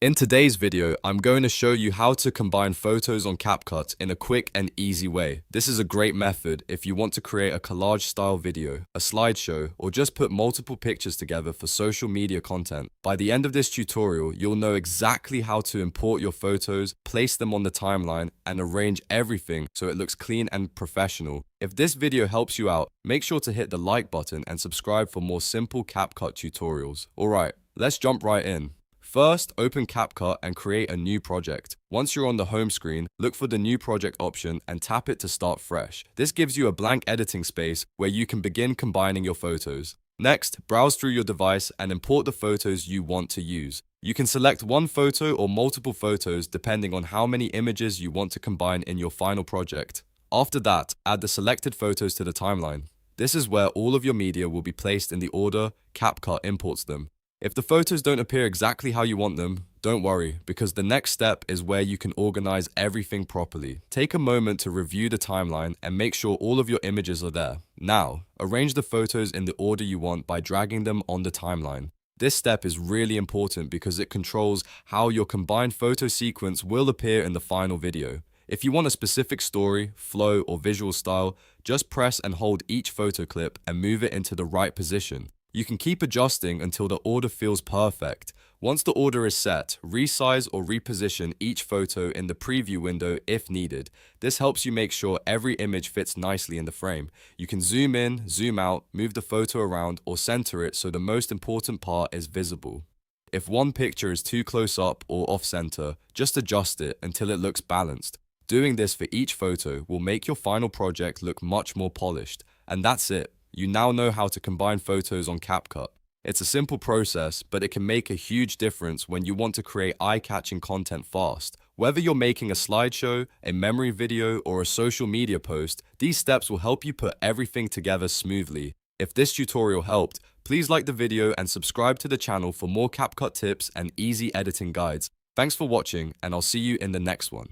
In today's video, I'm going to show you how to combine photos on CapCut in a quick and easy way. This is a great method if you want to create a collage style video, a slideshow, or just put multiple pictures together for social media content. By the end of this tutorial, you'll know exactly how to import your photos, place them on the timeline, and arrange everything so it looks clean and professional. If this video helps you out, make sure to hit the like button and subscribe for more simple CapCut tutorials. Alright, let's jump right in. First, open CapCut and create a new project. Once you're on the home screen, look for the new project option and tap it to start fresh. This gives you a blank editing space where you can begin combining your photos. Next, browse through your device and import the photos you want to use. You can select one photo or multiple photos depending on how many images you want to combine in your final project. After that, add the selected photos to the timeline. This is where all of your media will be placed in the order CapCut imports them. If the photos don't appear exactly how you want them, don't worry, because the next step is where you can organize everything properly. Take a moment to review the timeline and make sure all of your images are there. Now, arrange the photos in the order you want by dragging them on the timeline. This step is really important because it controls how your combined photo sequence will appear in the final video. If you want a specific story, flow, or visual style, just press and hold each photo clip and move it into the right position. You can keep adjusting until the order feels perfect. Once the order is set, resize or reposition each photo in the preview window if needed. This helps you make sure every image fits nicely in the frame. You can zoom in, zoom out, move the photo around, or center it so the most important part is visible. If one picture is too close up or off center, just adjust it until it looks balanced. Doing this for each photo will make your final project look much more polished. And that's it. You now know how to combine photos on CapCut. It's a simple process, but it can make a huge difference when you want to create eye-catching content fast. Whether you're making a slideshow, a memory video, or a social media post, these steps will help you put everything together smoothly. If this tutorial helped, please like the video and subscribe to the channel for more CapCut tips and easy editing guides. Thanks for watching, and I'll see you in the next one.